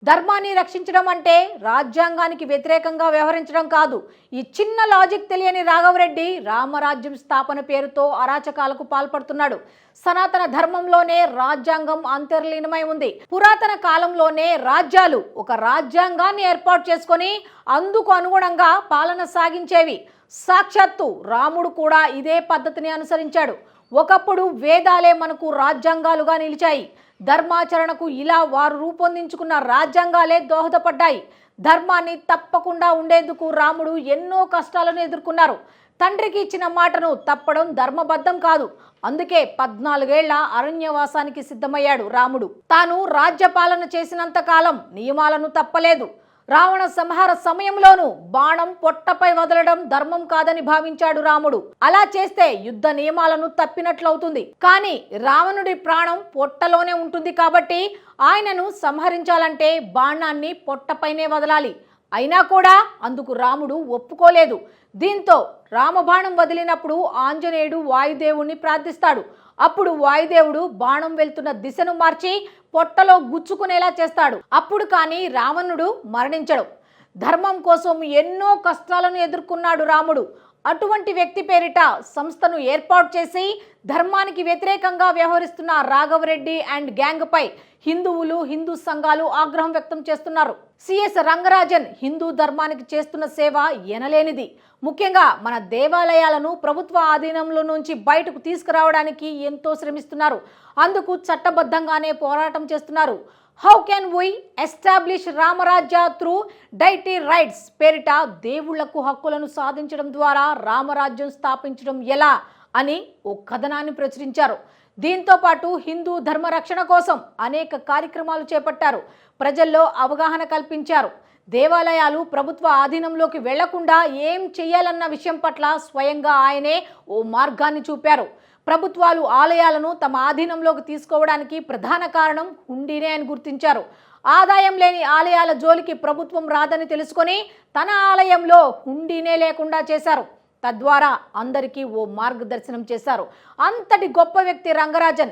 ధర్మాన్ని రక్షించడం అంటే రాజ్యాంగానికి వ్యతిరేకంగా వ్యవహరించడం కాదు. ఈ చిన్న లాజిక్ తెలియని రాఘవరెడ్డి రామరాజ్యం స్థాపన పేరుతో అరాచకాలకు పాల్పడుతున్నాడు. సనాతన ధర్మంలోనే రాజ్యాంగం అంతర్లీనమై ఉంది. పురాతన కాలంలోనే రాజ్యాలు ఒక రాజ్యాంగాన్ని ఏర్పాటు చేసుకొని అందుకు అనుగుణంగా పాలన సాగించేవి. సాక్షాత్తు రాముడు కూడా ఇదే పద్ధతిని అనుసరించాడు. ఒకప్పుడు వేదాలే మనకు రాజ్యాంగాలుగా నిలిచాయి. ధర్మాచరణకు ఇలా వారు రూపొందించుకున్న రాజ్యాంగాలే దోహదపడ్డాయి. ధర్మాన్ని తప్పకుండా ఉండేందుకు రాముడు ఎన్నో కష్టాలను ఎదుర్కొన్నారు. తండ్రికి ఇచ్చిన మాటను తప్పడం ధర్మబద్ధం కాదు. అందుకే 14 ఏళ్ల అరణ్యవాసానికి సిద్ధమయ్యాడు రాముడు. తాను రాజ్యపాలన చేసినంత కాలం నియమాలను తప్పలేదు. రావణ సంహార సమయంలోనూ బాణం పొట్టపై వదలడం ధర్మం కాదని భావించాడు రాముడు. అలా చేస్తే యుద్ధ నియమాలను తప్పినట్లవుతుంది. కానీ రావణుడి ప్రాణం పొట్టలోనే ఉంటుంది కాబట్టి ఆయనను సంహరించాలంటే బాణాన్ని పొట్టపైనే వదలాలి. అయినా కూడా అందుకు రాముడు ఒప్పుకోలేదు. దీంతో రామబాణం వదిలినప్పుడు ఆంజనేయుడు వాయుదేవుణ్ణి ప్రార్థిస్తాడు. అప్పుడు వాయుదేవుడు బాణం వెళ్తున్న దిశను మార్చి పొట్టలో గుచ్చుకునేలా చేస్తాడు. అప్పుడు కానీ రావణుడు మరణించడు. ధర్మం కోసం ఎన్నో కష్టాలను ఎదుర్కొన్నాడు రాముడు. అటువంటి వ్యక్తి పేరిట సంస్థను ఏర్పాటు చేసి ధర్మానికి వ్యతిరేకంగా వ్యవహరిస్తున్న రాఘవరెడ్డి అండ్ గ్యాంగ్ పై హిందువులు, హిందూ సంఘాలు ఆగ్రహం వ్యక్తం చేస్తున్నారు. సిఎస్ రంగరాజన్ హిందూ ధర్మానికి చేస్తున్న సేవ ఎనలేనిది. ముఖ్యంగా మన దేవాలయాలను ప్రభుత్వ ఆధీనంలో నుంచి బయటకు తీసుకురావడానికి ఎంతో శ్రమిస్తున్నారు. అందుకు చట్టబద్ధంగానే పోరాటం చేస్తున్నారు. How can we establish Ramarajya through deity rights పేరిట దేవుళ్లకు హక్కులను సాధించడం ద్వారా రామరాజ్యం స్థాపించడం ఎలా అని ఓ కథనాన్ని ప్రచురించారు. దీంతో పాటు హిందూ ధర్మ రక్షణ కోసం అనేక కార్యక్రమాలు చేపట్టారు. ప్రజల్లో అవగాహన కల్పించారు. దేవాలయాలు ప్రభుత్వ ఆధీనంలోకి వెళ్లకుండా ఏం చేయాలన్న విషయం పట్ల స్వయంగా ఆయనే ఓ మార్గాన్ని చూపారు. ప్రభుత్వాలు ఆలయాలను తమ ఆధీనంలోకి తీసుకోవడానికి ప్రధాన కారణం హుండీనే అని గుర్తించారు. ఆదాయం లేని ఆలయాల జోలికి ప్రభుత్వం రాదని తెలుసుకొని తన ఆలయంలో హుండీనే లేకుండా చేశారు. తద్వారా అందరికీ ఓ మార్గదర్శనం చేశారు. అంతటి గొప్ప వ్యక్తి రంగరాజన్.